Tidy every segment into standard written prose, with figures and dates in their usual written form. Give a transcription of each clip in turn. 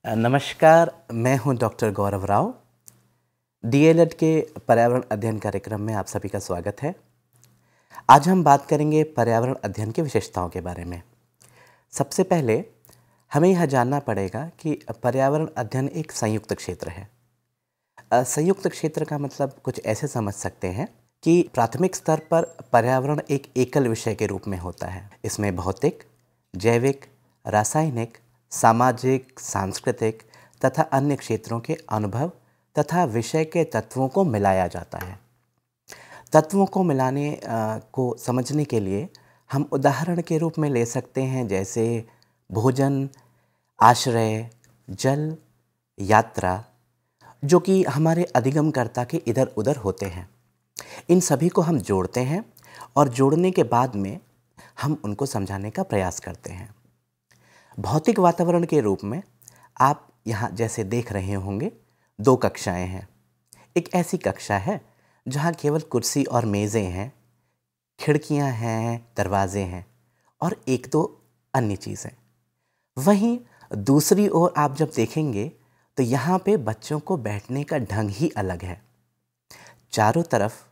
नमस्कार, मैं हूं डॉक्टर गौरव राव। डीएलएड के पर्यावरण अध्ययन कार्यक्रम में आप सभी का स्वागत है। आज हम बात करेंगे पर्यावरण अध्ययन की विशेषताओं के बारे में। सबसे पहले हमें यह जानना पड़ेगा कि पर्यावरण अध्ययन एक संयुक्त क्षेत्र है। संयुक्त क्षेत्र का मतलब कुछ ऐसे समझ सकते हैं कि प्राथमिक स्तर पर पर्यावरण एक एकल विषय के रूप में होता है। इसमें भौतिक, जैविक, रासायनिक, सामाजिक, सांस्कृतिक तथा अन्य क्षेत्रों के अनुभव तथा विषय के तत्वों को मिलाया जाता है। तत्वों को मिलाने को समझने के लिए हम उदाहरण के रूप में ले सकते हैं, जैसे भोजन, आश्रय, जल, यात्रा, जो कि हमारे अधिगमकर्ता के इधर उधर होते हैं। इन सभी को हम जोड़ते हैं और जोड़ने के बाद में हम उनको समझाने का प्रयास करते हैं। भौतिक वातावरण के रूप में आप यहाँ जैसे देख रहे होंगे, दो कक्षाएं हैं। एक ऐसी कक्षा है जहाँ केवल कुर्सी और मेज़ें हैं, खिड़कियाँ हैं, दरवाजे हैं और एक दो अन्य चीज़ें। वहीं दूसरी ओर आप जब देखेंगे तो यहाँ पे बच्चों को बैठने का ढंग ही अलग है। चारों तरफ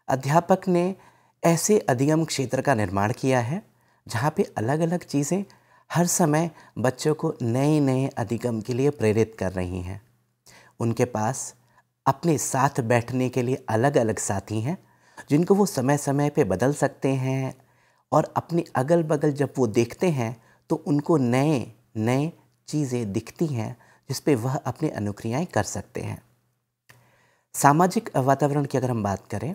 अध्यापक ने ऐसे अधिगम क्षेत्र का निर्माण किया है जहाँ पे अलग अलग चीज़ें हर समय बच्चों को नए नए अधिगम के लिए प्रेरित कर रही हैं। उनके पास अपने साथ बैठने के लिए अलग अलग साथी हैं जिनको वो समय समय पे बदल सकते हैं और अपने अगल बगल जब वो देखते हैं तो उनको नए नए चीज़ें दिखती हैं जिस पे वह अपनी अनुक्रियाएं कर सकते हैं। सामाजिक वातावरण की अगर हम बात करें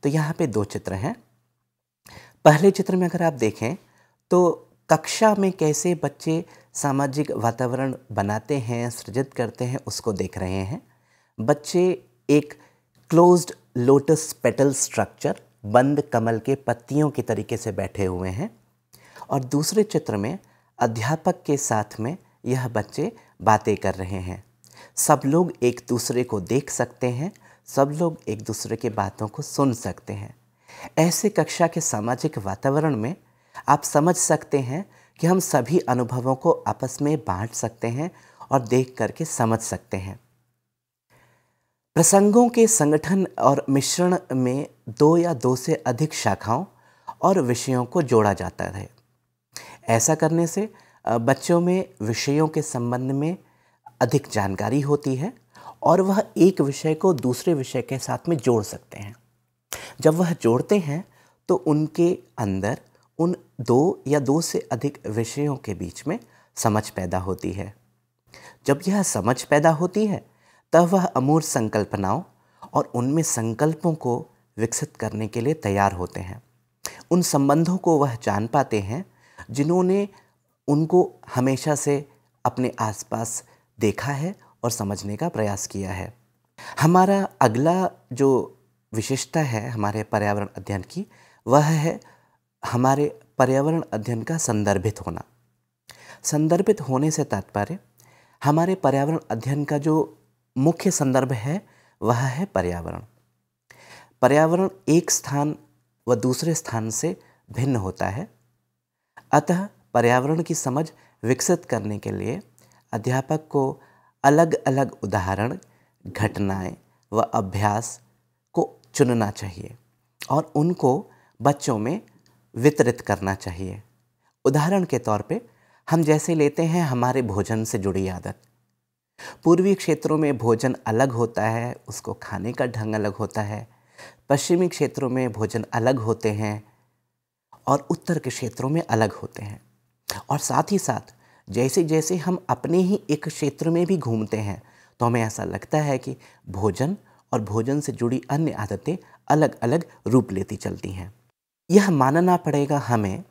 तो यहाँ पे दो चित्र हैं। पहले चित्र में अगर आप देखें तो कक्षा में कैसे बच्चे सामाजिक वातावरण बनाते हैं, सृजित करते हैं, उसको देख रहे हैं। बच्चे एक क्लोज्ड लोटस पेटल स्ट्रक्चर, बंद कमल के पत्तियों के तरीके से बैठे हुए हैं और दूसरे चित्र में अध्यापक के साथ में यह बच्चे बातें कर रहे हैं। सब लोग एक दूसरे को देख सकते हैं, सब लोग एक दूसरे की बातों को सुन सकते हैं। ऐसे कक्षा के सामाजिक वातावरण में आप समझ सकते हैं कि हम सभी अनुभवों को आपस में बांट सकते हैं और देख करके समझ सकते हैं। प्रसंगों के संगठन और मिश्रण में दो या दो से अधिक शाखाओं और विषयों को जोड़ा जाता है। ऐसा करने से बच्चों में विषयों के संबंध में अधिक जानकारी होती है और वह एक विषय को दूसरे विषय के साथ में जोड़ सकते हैं। जब वह जोड़ते हैं तो उनके अंदर उन दो या दो से अधिक विषयों के बीच में समझ पैदा होती है। जब यह समझ पैदा होती है तब वह अमूर्त संकल्पनाओं और उनमें संकल्पों को विकसित करने के लिए तैयार होते हैं। उन संबंधों को वह जान पाते हैं जिन्होंने उनको हमेशा से अपने आसपास देखा है और समझने का प्रयास किया है। हमारा अगला जो विशेषता है हमारे पर्यावरण अध्ययन की, वह है हमारे पर्यावरण अध्ययन का संदर्भित होना। संदर्भित होने से तात्पर्य हमारे पर्यावरण अध्ययन का जो मुख्य संदर्भ है वह है पर्यावरण। पर्यावरण एक स्थान व दूसरे स्थान से भिन्न होता है। अतः पर्यावरण की समझ विकसित करने के लिए अध्यापक को अलग अलग उदाहरण, घटनाएं व अभ्यास को चुनना चाहिए और उनको बच्चों में वितरित करना चाहिए। उदाहरण के तौर पे हम जैसे लेते हैं हमारे भोजन से जुड़ी आदत। पूर्वी क्षेत्रों में भोजन अलग होता है, उसको खाने का ढंग अलग होता है। पश्चिमी क्षेत्रों में भोजन अलग होते हैं और उत्तर के क्षेत्रों में अलग होते हैं। और साथ ही साथ जैसे जैसे हम अपने ही एक क्षेत्र में भी घूमते हैं तो हमें ऐसा लगता है कि भोजन और भोजन से जुड़ी अन्य आदतें अलग अलग रूप लेती चलती हैं। यह मानना पड़ेगा हमें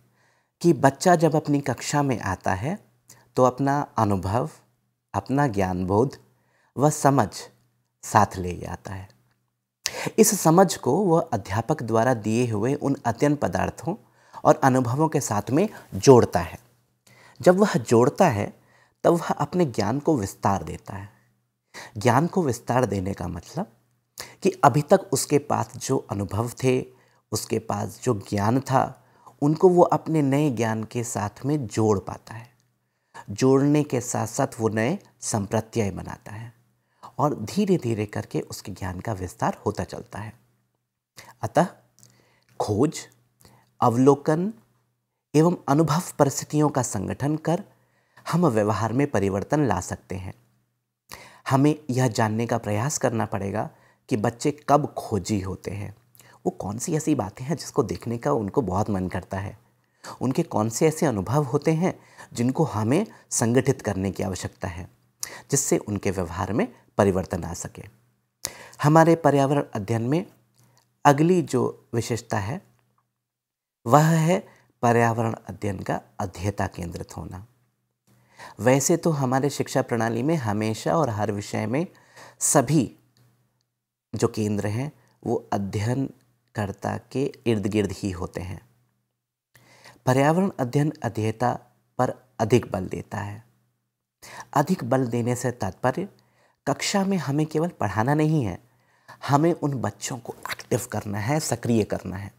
कि बच्चा जब अपनी कक्षा में आता है तो अपना अनुभव, अपना ज्ञानबोध व समझ साथ ले आता है। इस समझ को वह अध्यापक द्वारा दिए हुए उन अध्ययन पदार्थों और अनुभवों के साथ में जोड़ता है। जब वह जोड़ता है तब वह अपने ज्ञान को विस्तार देता है। ज्ञान को विस्तार देने का मतलब कि अभी तक उसके पास जो अनुभव थे, उसके पास जो ज्ञान था, उनको वो अपने नए ज्ञान के साथ में जोड़ पाता है। जोड़ने के साथ साथ वो नए संप्रत्यय बनाता है और धीरे धीरे करके उसके ज्ञान का विस्तार होता चलता है। अतः खोज, अवलोकन एवं अनुभव परिस्थितियों का संगठन कर हम व्यवहार में परिवर्तन ला सकते हैं। हमें यह जानने का प्रयास करना पड़ेगा कि बच्चे कब खोजी होते हैं, वो कौन सी ऐसी बातें हैं जिसको देखने का उनको बहुत मन करता है, उनके कौन से ऐसे अनुभव होते हैं जिनको हमें संगठित करने की आवश्यकता है जिससे उनके व्यवहार में परिवर्तन आ सके। हमारे पर्यावरण अध्ययन में अगली जो विशेषता है वह है पर्यावरण अध्ययन का अध्येता केंद्रित होना। वैसे तो हमारे शिक्षा प्रणाली में हमेशा और हर विषय में सभी जो केंद्र हैं वो अध्ययनकर्ता के इर्द गिर्द ही होते हैं। पर्यावरण अध्ययन अध्येता पर अधिक बल देता है। अधिक बल देने से तात्पर्य कक्षा में हमें केवल पढ़ाना नहीं है, हमें उन बच्चों को एक्टिव करना है, सक्रिय करना है,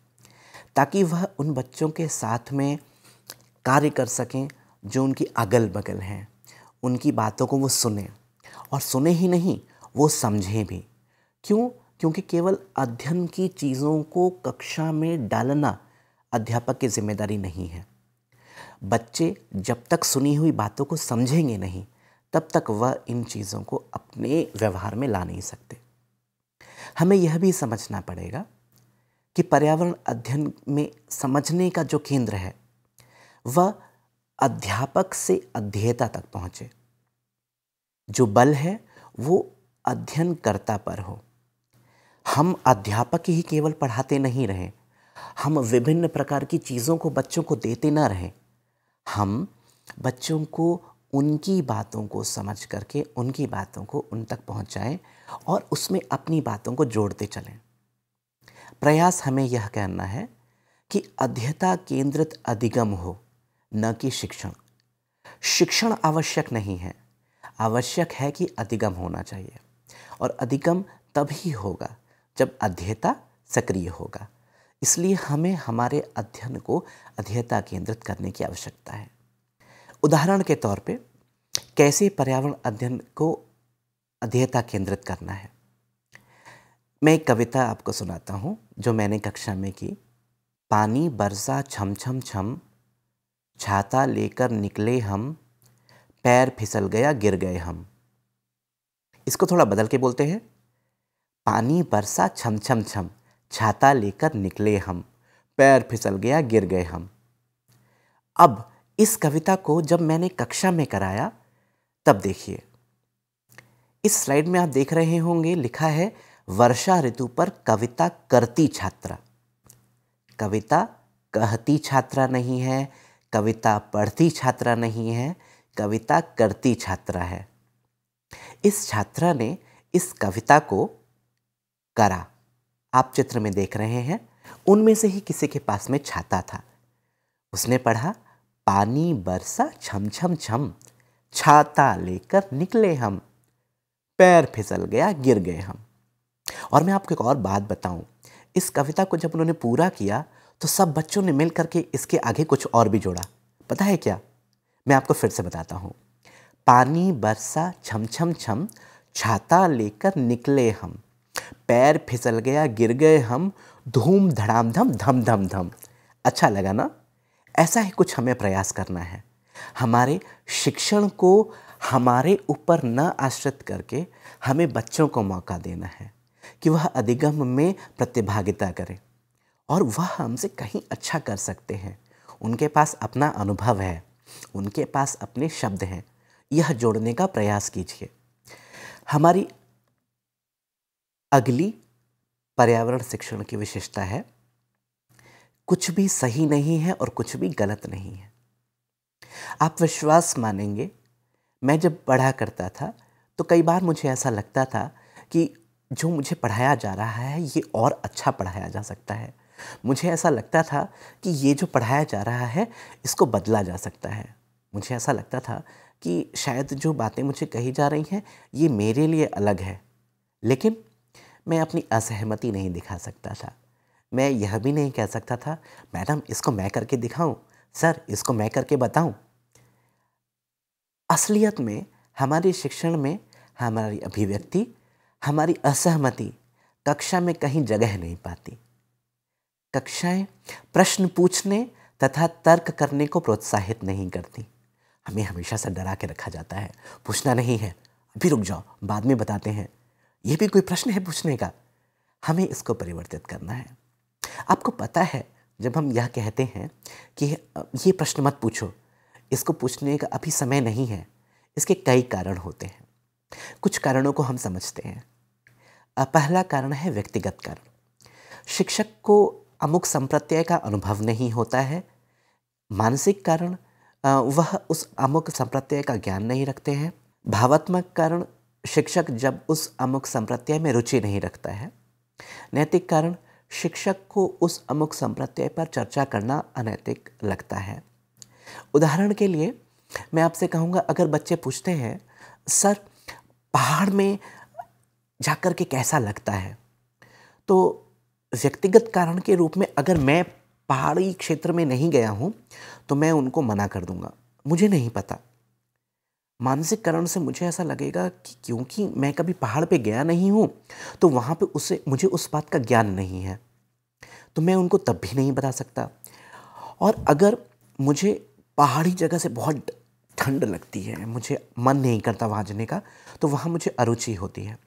ताकि वह उन बच्चों के साथ में कार्य कर सकें जो उनकी अगल बगल हैं, उनकी बातों को वो सुने और सुने ही नहीं, वो समझें भी। क्यों? क्योंकि केवल अध्ययन की चीज़ों को कक्षा में डालना अध्यापक की जिम्मेदारी नहीं है। बच्चे जब तक सुनी हुई बातों को समझेंगे नहीं, तब तक वह इन चीज़ों को अपने व्यवहार में ला नहीं सकते। हमें यह भी समझना पड़ेगा कि पर्यावरण अध्ययन में समझने का जो केंद्र है वह अध्यापक से अध्येता तक पहुँचे। जो बल है वो अध्ययनकर्ता पर हो। हम अध्यापक ही केवल पढ़ाते नहीं रहें, हम विभिन्न प्रकार की चीज़ों को बच्चों को देते ना रहें। हम बच्चों को उनकी बातों को समझ करके उनकी बातों को उन तक पहुंचाएं और उसमें अपनी बातों को जोड़ते चलें। प्रयास हमें यह करना है कि अध्येता केंद्रित अधिगम हो, न कि शिक्षण। शिक्षण आवश्यक नहीं है, आवश्यक है कि अधिगम होना चाहिए और अधिगम तभी होगा जब अध्येता सक्रिय होगा। इसलिए हमें हमारे अध्ययन को अध्येता केंद्रित करने की आवश्यकता है। उदाहरण के तौर पे कैसे पर्यावरण अध्ययन को अध्येता केंद्रित करना है, मैं एक कविता आपको सुनाता हूँ जो मैंने कक्षा में की। पानी बरसा छम छम छम, छाता लेकर निकले हम, पैर फिसल गया गिर गए हम। इसको थोड़ा बदल के बोलते हैं। पानी बरसा छम छम छम, छाता लेकर निकले हम, पैर फिसल गया गिर गए हम। अब इस कविता को जब मैंने कक्षा में कराया तब देखिए, इस स्लाइड में आप देख रहे होंगे लिखा है वर्षा ऋतु पर कविता करती छात्रा। कविता कहती छात्रा नहीं है, कविता पढ़ती छात्रा नहीं है, कविता करती छात्रा है। इस छात्रा ने इस कविता को करा। आप चित्र में देख रहे हैं, उनमें से ही किसी के पास में छाता था। उसने पढ़ा पानी बरसा छम छम छम, छाता लेकर निकले हम, पैर फिसल गया गिर गए हम। और मैं आपको एक और बात बताऊं, इस कविता को जब उन्होंने पूरा किया तो सब बच्चों ने मिल करके इसके आगे कुछ और भी जोड़ा। पता है क्या? मैं आपको फिर से बताता हूं। पानी बरसा छम छम छम, छाता लेकर निकले हम, पैर फिसल गया गिर गए हम, धूम धड़ाम धम धम धम धम। अच्छा लगा ना? ऐसा ही कुछ हमें प्रयास करना है। हमारे शिक्षण को हमारे ऊपर न आश्रित करके हमें बच्चों को मौका देना है कि वह अधिगम में प्रतिभागिता करें और वह हमसे कहीं अच्छा कर सकते हैं। उनके पास अपना अनुभव है, उनके पास अपने शब्द हैं। यह जोड़ने का प्रयास कीजिए। हमारी अगली पर्यावरण शिक्षण की विशेषता है कुछ भी सही नहीं है और कुछ भी गलत नहीं है। आप विश्वास मानेंगे, मैं जब पढ़ा करता था तो कई बार मुझे ऐसा लगता था कि जो मुझे पढ़ाया जा रहा है ये और अच्छा पढ़ाया जा सकता है। मुझे ऐसा लगता था कि ये जो पढ़ाया जा रहा है इसको बदला जा सकता है। मुझे ऐसा लगता था कि शायद जो बातें मुझे कही जा रही हैं ये मेरे लिए अलग है, लेकिन मैं अपनी असहमति नहीं दिखा सकता था। मैं यह भी नहीं कह सकता था मैडम इसको मैं करके दिखाऊं, सर इसको मैं करके बताऊं। असलियत में हमारे शिक्षण में हमारी अभिव्यक्ति, हमारी असहमति कक्षा में कहीं जगह नहीं पाती। कक्षाएं प्रश्न पूछने तथा तर्क करने को प्रोत्साहित नहीं करती। हमें हमेशा से डरा के रखा जाता है, पूछना नहीं है, अभी रुक जाओ, बाद में बताते हैं। यह भी कोई प्रश्न है पूछने का? हमें इसको परिवर्तित करना है। आपको पता है, जब हम यह कहते हैं कि ये प्रश्न मत पूछो, इसको पूछने का अभी समय नहीं है, इसके कई कारण होते हैं। कुछ कारणों को हम समझते हैं। पहला कारण है व्यक्तिगत कारण। शिक्षक को अमुक संप्रत्यय का अनुभव नहीं होता है। मानसिक कारण, वह उस अमुक संप्रत्यय का ज्ञान नहीं रखते हैं। भावात्मक कारण, शिक्षक जब उस अमुक संप्रत्यय में रुचि नहीं रखता है। नैतिक कारण, शिक्षक को उस अमुक संप्रत्यय पर चर्चा करना अनैतिक लगता है। उदाहरण के लिए मैं आपसे कहूँगा, अगर बच्चे पूछते हैं, सर पहाड़ में जाकर के कैसा लगता है, तो व्यक्तिगत कारण के रूप में अगर मैं पहाड़ी क्षेत्र में नहीं गया हूँ तो मैं उनको मना कर दूंगा, मुझे नहीं पता। मानसिक कारण से मुझे ऐसा लगेगा कि क्योंकि मैं कभी पहाड़ पे गया नहीं हूँ तो वहाँ पे मुझे उस बात का ज्ञान नहीं है, तो मैं उनको तब भी नहीं बता सकता। और अगर मुझे पहाड़ी जगह से बहुत ठंड लगती है, मुझे मन नहीं करता वहाँ जाने का, तो वहाँ मुझे अरुचि होती है,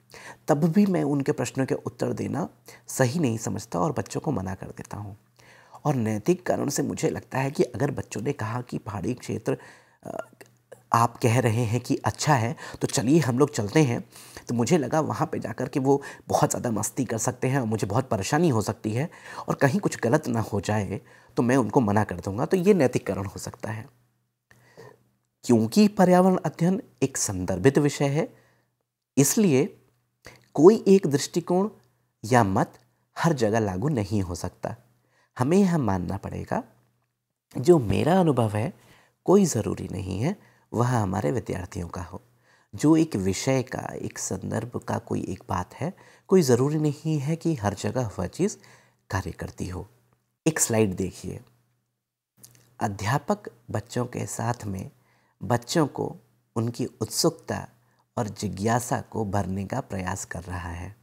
तब भी मैं उनके प्रश्नों के उत्तर देना सही नहीं समझता और बच्चों को मना कर देता हूँ। और नैतिक कारण से मुझे लगता है कि अगर बच्चों ने कहा कि पहाड़ी क्षेत्र आप कह रहे हैं कि अच्छा है, तो चलिए हम लोग चलते हैं, तो मुझे लगा वहाँ पे जाकर के वो बहुत ज़्यादा मस्ती कर सकते हैं और मुझे बहुत परेशानी हो सकती है और कहीं कुछ गलत ना हो जाए, तो मैं उनको मना कर दूंगा। तो ये नैतिक कारण हो सकता है। क्योंकि पर्यावरण अध्ययन एक संदर्भित विषय है, इसलिए कोई एक दृष्टिकोण या मत हर जगह लागू नहीं हो सकता। हमें यह मानना पड़ेगा, जो मेरा अनुभव है कोई ज़रूरी नहीं है वह हमारे विद्यार्थियों का हो। जो एक विषय का, एक संदर्भ का कोई एक बात है, कोई ज़रूरी नहीं है कि हर जगह वह चीज़ कार्य करती हो। एक स्लाइड देखिए। अध्यापक बच्चों के साथ में बच्चों को उनकी उत्सुकता और जिज्ञासा को भरने का प्रयास कर रहा है।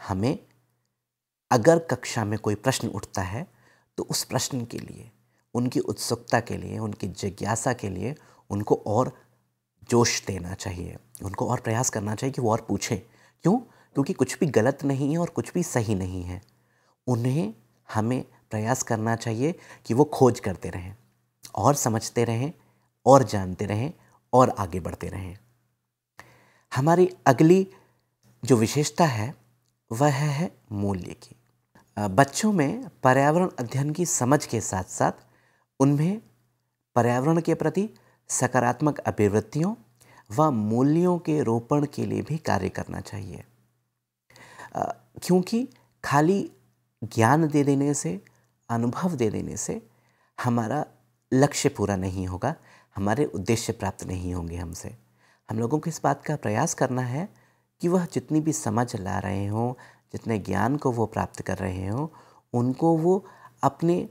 हमें अगर कक्षा में कोई प्रश्न उठता है तो उस प्रश्न के लिए, उनकी उत्सुकता के लिए, उनकी जिज्ञासा के लिए उनको और जोश देना चाहिए, उनको और प्रयास करना चाहिए कि वो और पूछें। क्यों? क्योंकि कुछ भी गलत नहीं है और कुछ भी सही नहीं है। उन्हें हमें प्रयास करना चाहिए कि वो खोज करते रहें और समझते रहें और जानते रहें और आगे बढ़ते रहें। हमारी अगली जो विशेषता है वह है मूल्य की। बच्चों में पर्यावरण अध्ययन की समझ के साथ साथ उनमें पर्यावरण के प्रति सकारात्मक अभिवृत्तियों व मूल्यों के रोपण के लिए भी कार्य करना चाहिए। क्योंकि खाली ज्ञान दे देने से, अनुभव दे देने से हमारा लक्ष्य पूरा नहीं होगा, हमारे उद्देश्य प्राप्त नहीं होंगे हमसे। हम लोगों को इस बात का प्रयास करना है कि वह जितनी भी समझ ला रहे हों, जितने ज्ञान को वो प्राप्त कर रहे हों, उनको वो अपने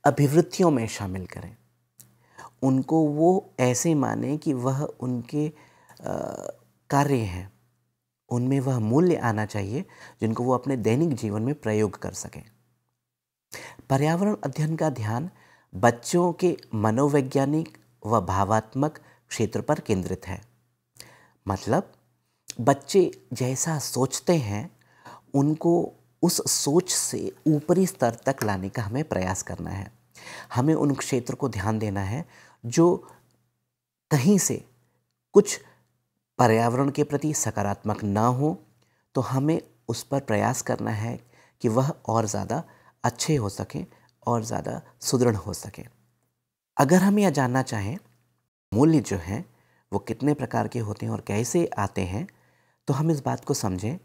अभिवृत्तियों में शामिल करें। उनको वो ऐसे माने कि वह उनके कार्य हैं, उनमें वह मूल्य आना चाहिए जिनको वो अपने दैनिक जीवन में प्रयोग कर सकें। पर्यावरण अध्ययन का ध्यान बच्चों के मनोवैज्ञानिक व भावात्मक क्षेत्र पर केंद्रित है। मतलब बच्चे जैसा सोचते हैं, उनको उस सोच से ऊपरी स्तर तक लाने का हमें प्रयास करना है। हमें उन क्षेत्र को ध्यान देना है जो कहीं से कुछ पर्यावरण के प्रति सकारात्मक ना हो, तो हमें उस पर प्रयास करना है कि वह और ज़्यादा अच्छे हो सकें और ज़्यादा सुदृढ़ हो सकें। अगर हम यह जानना चाहें मूल्य जो हैं वो कितने प्रकार के होते हैं और कैसे आते हैं, तो हम इस बात को समझें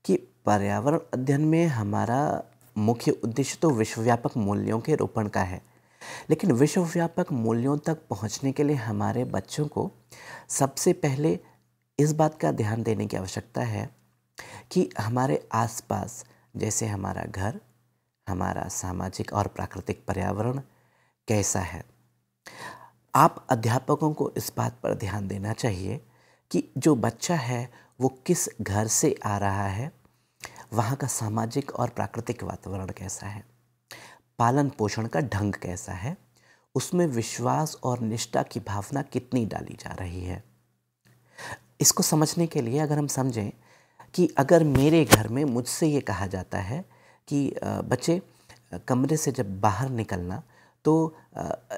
कि पर्यावरण अध्ययन में हमारा मुख्य उद्देश्य तो विश्वव्यापक मूल्यों के रोपण का है। लेकिन विश्वव्यापक मूल्यों तक पहुंचने के लिए हमारे बच्चों को सबसे पहले इस बात का ध्यान देने की आवश्यकता है कि हमारे आसपास, जैसे हमारा घर, हमारा सामाजिक और प्राकृतिक पर्यावरण कैसा है। आप अध्यापकों को इस बात पर ध्यान देना चाहिए कि जो बच्चा है वो किस घर से आ रहा है, वहाँ का सामाजिक और प्राकृतिक वातावरण कैसा है, पालन पोषण का ढंग कैसा है, उसमें विश्वास और निष्ठा की भावना कितनी डाली जा रही है। इसको समझने के लिए अगर हम समझें कि अगर मेरे घर में मुझसे ये कहा जाता है कि बच्चे कमरे से जब बाहर निकलना तो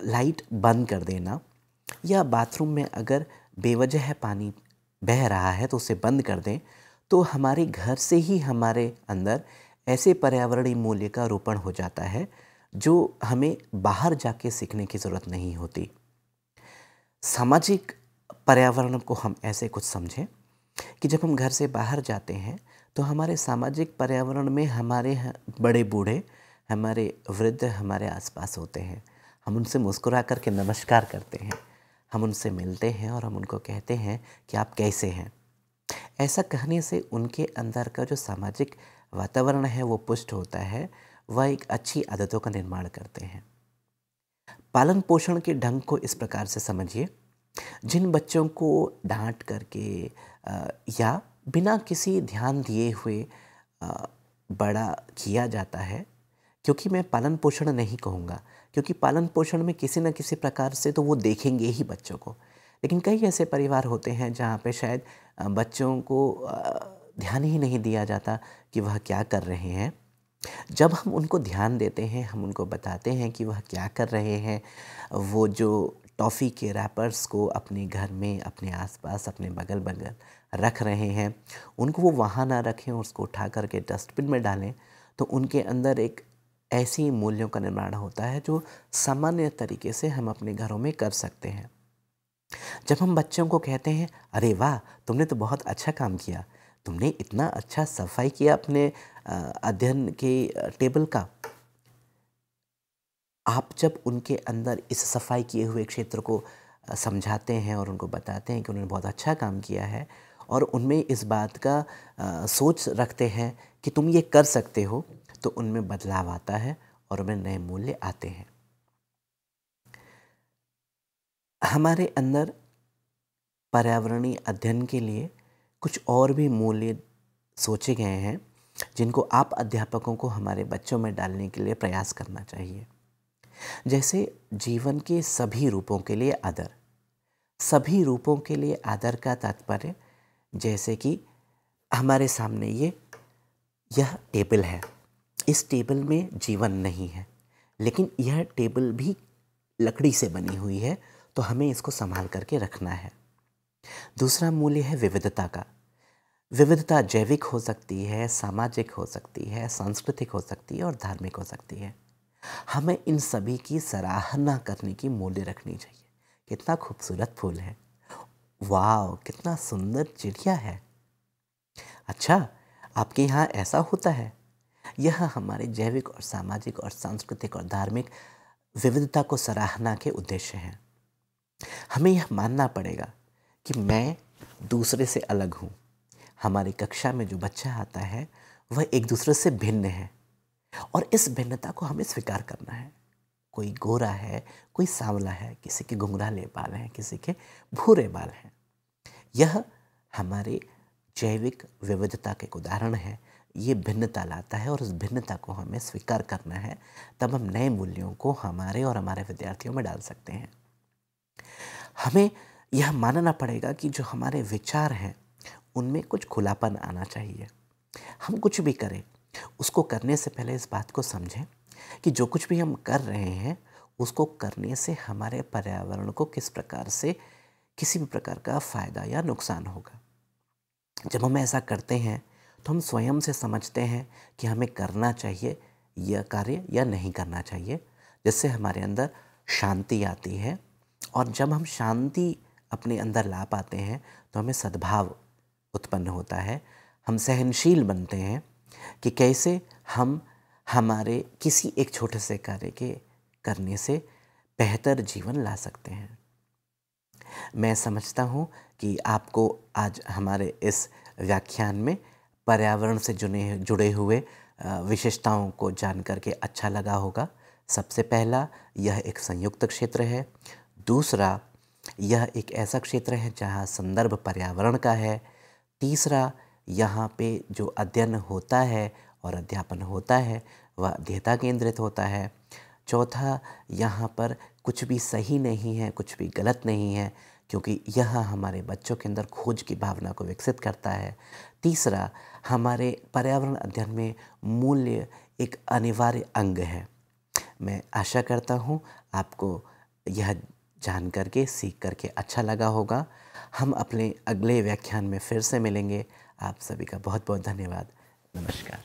लाइट बंद कर देना, या बाथरूम में अगर बेवजह पानी बह रहा है तो उसे बंद कर दें, तो हमारे घर से ही हमारे अंदर ऐसे पर्यावरणीय मूल्य का रोपण हो जाता है जो हमें बाहर जाके सीखने की ज़रूरत नहीं होती। सामाजिक पर्यावरण को हम ऐसे कुछ समझें कि जब हम घर से बाहर जाते हैं तो हमारे सामाजिक पर्यावरण में हमारे बड़े बूढ़े, हमारे वृद्ध हमारे आसपास होते हैं। हम उनसे मुस्कुरा करके नमस्कार करते हैं, हम उनसे मिलते हैं और हम उनको कहते हैं कि आप कैसे हैं। ऐसा कहने से उनके अंदर का जो सामाजिक वातावरण है वो पुष्ट होता है, वह एक अच्छी आदतों का निर्माण करते हैं। पालन पोषण के ढंग को इस प्रकार से समझिए, जिन बच्चों को डांट करके या बिना किसी ध्यान दिए हुए बड़ा किया जाता है, क्योंकि मैं पालन पोषण नहीं कहूँगा, क्योंकि पालन पोषण में किसी न किसी प्रकार से तो वो देखेंगे ही बच्चों को, लेकिन कई ऐसे परिवार होते हैं जहाँ पे शायद बच्चों को ध्यान ही नहीं दिया जाता कि वह क्या कर रहे हैं। जब हम उनको ध्यान देते हैं, हम उनको बताते हैं कि वह क्या कर रहे हैं, वो जो टॉफ़ी के रैपर्स को अपने घर में, अपने आसपास, अपने बगल-बगल रख रहे हैं, उनको वो वहाँ ना रखें, उसको उठा कर के डस्टबिन में डालें, तो उनके अंदर एक ऐसी मूल्यों का निर्माण होता है जो सामान्य तरीके से हम अपने घरों में कर सकते हैं। जब हम बच्चों को कहते हैं, अरे वाह, तुमने तो बहुत अच्छा काम किया, तुमने इतना अच्छा सफाई किया अपने अध्ययन के टेबल का। आप जब उनके अंदर इस सफाई किए हुए क्षेत्र को समझाते हैं और उनको बताते हैं कि उन्होंने बहुत अच्छा काम किया है और उनमें इस बात का सोच रखते हैं कि तुम ये कर सकते हो, तो उनमें बदलाव आता है और उनमें नए मूल्य आते हैं। हमारे अंदर पर्यावरणीय अध्ययन के लिए कुछ और भी मूल्य सोचे गए हैं जिनको आप अध्यापकों को हमारे बच्चों में डालने के लिए प्रयास करना चाहिए। जैसे जीवन के सभी रूपों के लिए आदर। सभी रूपों के लिए आदर का तात्पर्य, जैसे कि हमारे सामने यह टेबल है, इस टेबल में जीवन नहीं है, लेकिन यह टेबल भी लकड़ी से बनी हुई है, तो हमें इसको संभाल करके रखना है। दूसरा मूल्य है विविधता का। विविधता जैविक हो सकती है, सामाजिक हो सकती है, सांस्कृतिक हो सकती है और धार्मिक हो सकती है। हमें इन सभी की सराहना करने की मूल्य रखनी चाहिए। कितना खूबसूरत फूल है, वाह, कितना सुंदर चिड़िया है। अच्छा, आपके यहाँ ऐसा होता है। यह हमारे जैविक और सामाजिक और सांस्कृतिक और धार्मिक विविधता को सराहना के उद्देश्य हैं। हमें यह मानना पड़ेगा कि मैं दूसरे से अलग हूँ। हमारी कक्षा में जो बच्चा आता है वह एक दूसरे से भिन्न है और इस भिन्नता को हमें स्वीकार करना है। कोई गोरा है, कोई सांवला है, किसी के घुंघराले बाल हैं, किसी के भूरे बाल हैं। यह हमारे जैविक विविधता के एक उदाहरण है। ये भिन्नता लाता है और उस भिन्नता को हमें स्वीकार करना है, तब हम नए मूल्यों को हमारे और हमारे विद्यार्थियों में डाल सकते हैं। हमें यह मानना पड़ेगा कि जो हमारे विचार हैं उनमें कुछ खुलापन आना चाहिए। हम कुछ भी करें, उसको करने से पहले इस बात को समझें कि जो कुछ भी हम कर रहे हैं उसको करने से हमारे पर्यावरण को किस प्रकार से किसी भी प्रकार का फ़ायदा या नुकसान होगा। जब हम ऐसा करते हैं तो हम स्वयं से समझते हैं कि हमें करना चाहिए यह कार्य या नहीं करना चाहिए, जिससे हमारे अंदर शांति आती है। और जब हम शांति अपने अंदर ला पाते हैं तो हमें सद्भाव उत्पन्न होता है। हम सहनशील बनते हैं कि कैसे हम हमारे किसी एक छोटे से कार्य के करने से बेहतर जीवन ला सकते हैं। मैं समझता हूँ कि आपको आज हमारे इस व्याख्यान में पर्यावरण से जुड़े हुए विशेषताओं को जान करके अच्छा लगा होगा। सबसे पहला, यह एक संयुक्त क्षेत्र है। दूसरा, यह एक ऐसा क्षेत्र है जहाँ संदर्भ पर्यावरण का है। तीसरा, यहाँ पे जो अध्ययन होता है और अध्यापन होता है वह अध्येता केंद्रित होता है। चौथा, यहाँ पर कुछ भी सही नहीं है, कुछ भी गलत नहीं है, क्योंकि यह हमारे बच्चों के अंदर खोज की भावना को विकसित करता है। तीसरा, हमारे पर्यावरण अध्ययन में मूल्य एक अनिवार्य अंग है। मैं आशा करता हूँ आपको यह जान करके, सीख करके अच्छा लगा होगा। हम अपने अगले व्याख्यान में फिर से मिलेंगे। आप सभी का बहुत बहुत धन्यवाद। नमस्कार।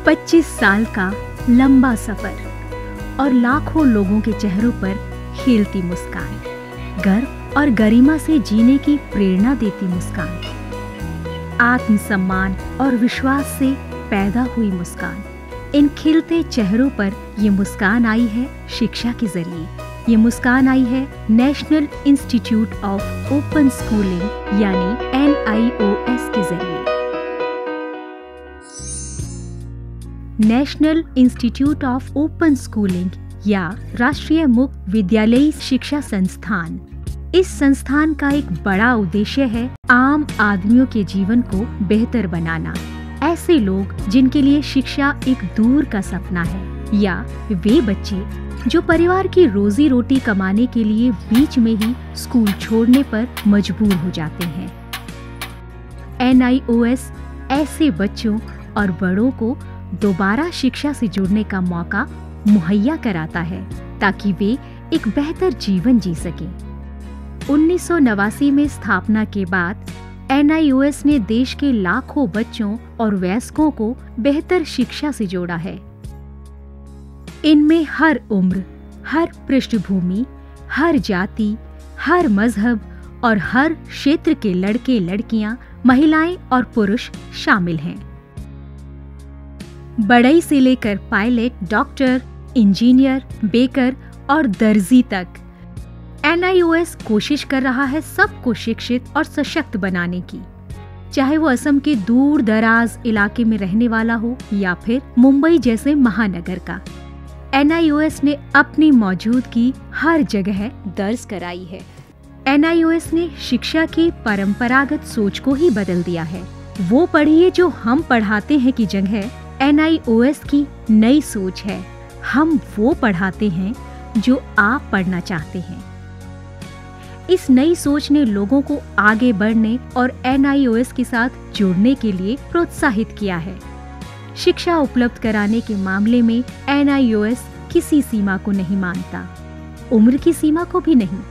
25 साल का लंबा सफर और लाखों लोगों के चेहरों पर खिलती मुस्कान, गर्व और गरिमा से जीने की प्रेरणा देती मुस्कान, आत्मसम्मान और विश्वास से पैदा हुई मुस्कान। इन खिलते चेहरों पर ये मुस्कान आई है शिक्षा के जरिए। ये मुस्कान आई है national institute of open schooling यानी NIOS के जरिए। National institute of open schooling या राष्ट्रीय मुक्त विद्यालयी शिक्षा संस्थान, इस संस्थान का एक बड़ा उद्देश्य है आम आदमियों के जीवन को बेहतर बनाना। ऐसे लोग जिनके लिए शिक्षा एक दूर का सपना है, या वे बच्चे जो परिवार की रोजी रोटी कमाने के लिए बीच में ही स्कूल छोड़ने पर मजबूर हो जाते हैं। NIOS ऐसे बच्चों और बड़ों को दोबारा शिक्षा से जुड़ने का मौका मुहैया कराता है ताकि वे एक बेहतर जीवन जी सकें। 1989 में स्थापना के बाद NIOS ने देश के लाखों बच्चों और वयस्कों को बेहतर शिक्षा से जोड़ा है। इनमें हर उम्र, हर पृष्ठभूमि, हर जाति, हर मजहब और हर क्षेत्र के लड़के लड़कियां, महिलाएं और पुरुष शामिल हैं। बढ़ई से लेकर पायलट, डॉक्टर, इंजीनियर, बेकर और दर्जी तक NIOS कोशिश कर रहा है सबको शिक्षित और सशक्त बनाने की, चाहे वो असम के दूर दराज इलाके में रहने वाला हो या फिर मुंबई जैसे महानगर का। NIOS ने अपनी मौजूदगी हर जगह दर्ज कराई है। NIOS ने शिक्षा की परंपरागत सोच को ही बदल दिया है। वो पढ़िए जो हम पढ़ाते हैं की जगह NIOS की नई सोच है, हम वो पढ़ाते हैं जो आप पढ़ना चाहते हैं। इस नई सोच ने लोगों को आगे बढ़ने और NIOS के साथ जुड़ने के लिए प्रोत्साहित किया है। शिक्षा उपलब्ध कराने के मामले में NIOS किसी सीमा को नहीं मानता, उम्र की सीमा को भी नहीं।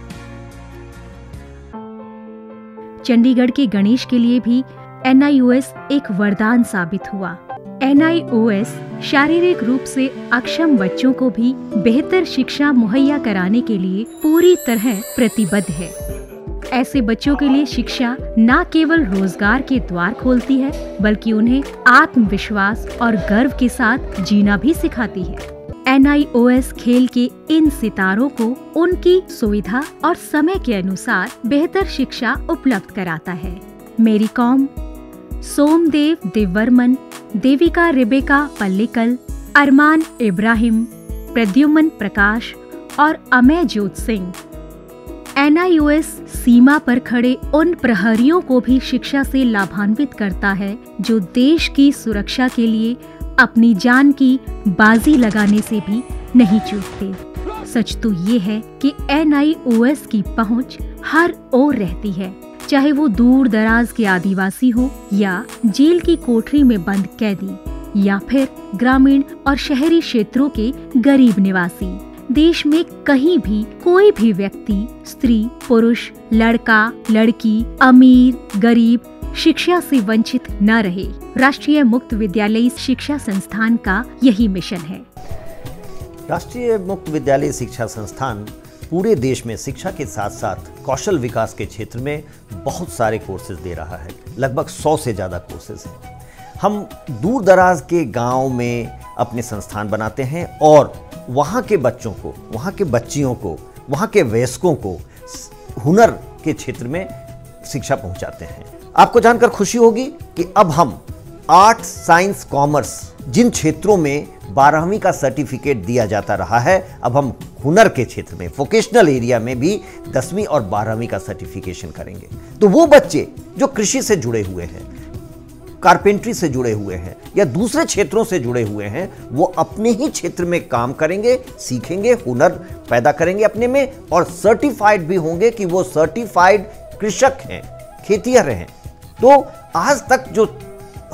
चंडीगढ़ के गणेश के लिए भी NIOS एक वरदान साबित हुआ। NIOS शारीरिक रूप से अक्षम बच्चों को भी बेहतर शिक्षा मुहैया कराने के लिए पूरी तरह प्रतिबद्ध है। ऐसे बच्चों के लिए शिक्षा न केवल रोजगार के द्वार खोलती है, बल्कि उन्हें आत्मविश्वास और गर्व के साथ जीना भी सिखाती है। NIOS खेल के इन सितारों को उनकी सुविधा और समय के अनुसार बेहतर शिक्षा उपलब्ध कराता है। मेरी कॉम, सोमदेव देववर्मन, देविका रेबेका पल्लिकल, अरमान इब्राहिम, प्रद्युमन प्रकाश और अमय जोत सिंह। NIOS सीमा पर खड़े उन प्रहरियों को भी शिक्षा से लाभान्वित करता है जो देश की सुरक्षा के लिए अपनी जान की बाजी लगाने से भी नहीं चूकते। सच तो ये है कि NIOS की पहुंच हर ओर रहती है, चाहे वो दूर दराज के आदिवासी हो या जेल की कोठरी में बंद कैदी या फिर ग्रामीण और शहरी क्षेत्रों के गरीब निवासी। देश में कहीं भी कोई भी व्यक्ति, स्त्री, पुरुष, लड़का, लड़की, अमीर, गरीब शिक्षा से वंचित न रहे। राष्ट्रीय मुक्त विद्यालयी शिक्षा संस्थान का यही मिशन है। राष्ट्रीय मुक्त विद्यालयी शिक्षा संस्थान पूरे देश में शिक्षा के साथ साथ कौशल विकास के क्षेत्र में बहुत सारे कोर्सेज दे रहा है। लगभग 100 से ज़्यादा कोर्सेज हैं। हम दूर दराज के गांव में अपने संस्थान बनाते हैं और वहाँ के बच्चों को, वहाँ के बच्चियों को वहाँ के वयस्कों को हुनर के क्षेत्र में शिक्षा पहुँचाते हैं। आपको जानकर खुशी होगी कि अब हम आर्ट, साइंस, कॉमर्स जिन क्षेत्रों में 12वीं का सर्टिफिकेट दिया जाता रहा है, अब हम हुनर के क्षेत्र में, वोकेशनल एरिया में भी 10वीं और 12वीं का सर्टिफिकेशन करेंगे। तो वो बच्चे जो कृषि से जुड़े हुए हैं, कारपेंट्री से जुड़े हुए हैं या दूसरे क्षेत्रों से जुड़े हुए हैं, वो अपने ही क्षेत्र में काम करेंगे, सीखेंगे, हुनर पैदा करेंगे अपने में और सर्टिफाइड भी होंगे कि वो सर्टिफाइड कृषक हैं, खेतिहर हैं। तो आज तक जो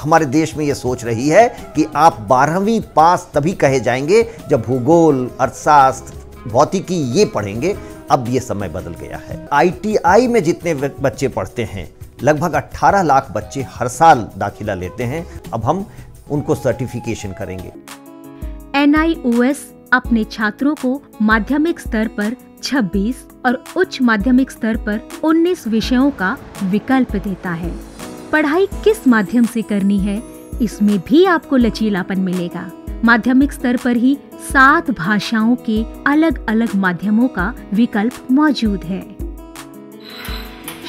हमारे देश में ये सोच रही है कि आप 12वीं पास तभी कहे जाएंगे जब भूगोल, अर्थशास्त्र, भौतिकी ये पढ़ेंगे, अब ये समय बदल गया है। ITI में जितने बच्चे पढ़ते हैं, लगभग 18 लाख बच्चे हर साल दाखिला लेते हैं, अब हम उनको सर्टिफिकेशन करेंगे। NIOS अपने छात्रों को माध्यमिक स्तर पर 26 और उच्च माध्यमिक स्तर पर 19 विषयों का विकल्प देता है। पढ़ाई किस माध्यम से करनी है, इसमें भी आपको लचीलापन मिलेगा। माध्यमिक स्तर पर ही 7 भाषाओं के अलग अलग माध्यमों का विकल्प मौजूद है।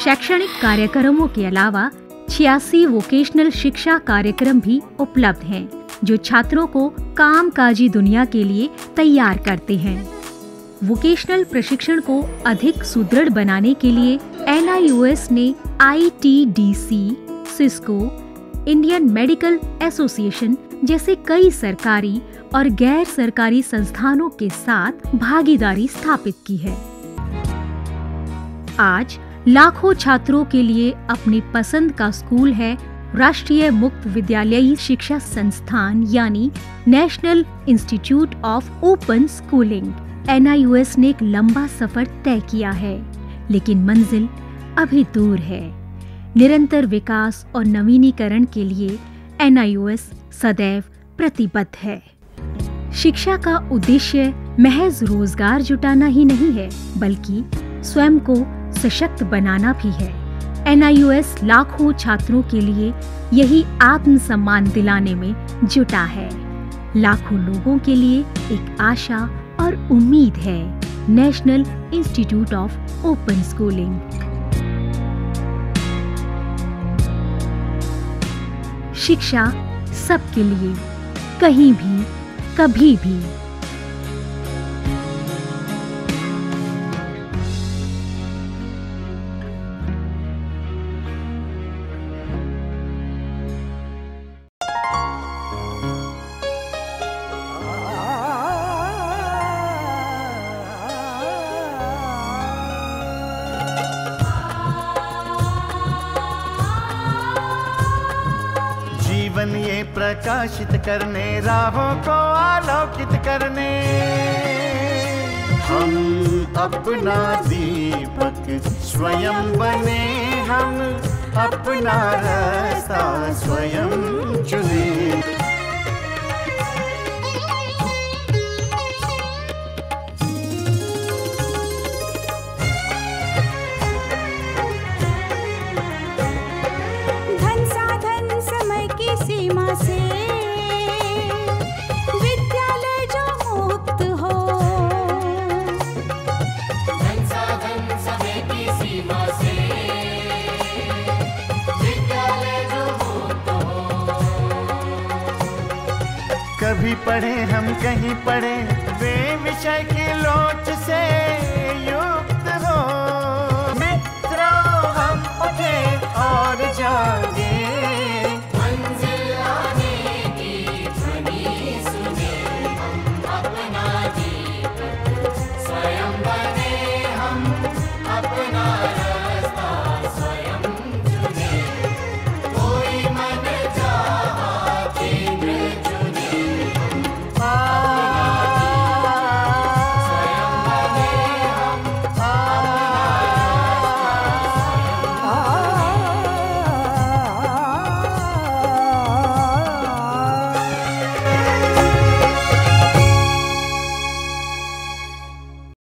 शैक्षणिक कार्यक्रमों के अलावा 86 वोकेशनल शिक्षा कार्यक्रम भी उपलब्ध हैं, जो छात्रों को कामकाजी दुनिया के लिए तैयार करते हैं। वोकेशनल प्रशिक्षण को अधिक सुदृढ़ बनाने के लिए NIOS ने ITDC, Cisco, Indian medical association जैसे कई सरकारी और गैर सरकारी संस्थानों के साथ भागीदारी स्थापित की है। आज लाखों छात्रों के लिए अपनी पसंद का स्कूल है राष्ट्रीय मुक्त विद्यालयी शिक्षा संस्थान यानी national institute of open schooling. NIOS ने एक लंबा सफर तय किया है, लेकिन मंजिल अभी दूर है। निरंतर विकास और नवीनीकरण के लिए NIOS सदैव प्रतिबद्ध है। शिक्षा का उद्देश्य महज रोजगार जुटाना ही नहीं है, बल्कि स्वयं को सशक्त बनाना भी है। NIOS लाखों छात्रों के लिए यही आत्मसम्मान दिलाने में जुटा है। लाखों लोगों के लिए एक आशा और उम्मीद है। National institute of open schooling. शिक्षा सबके लिए, कहीं भी, कभी भी। जीवन ये प्रकाशित करने, राहों को आलोकित करने, हम अपना दीपक स्वयं बने, हम अपना रास्ता स्वयं चुने। सीमा से विद्यालय जो मुक्त हो, संसाधन समय की सीमा से विद्यालय जो मुक्त हो। कभी पढ़े हम कहीं पढ़े, वे विषय की लोच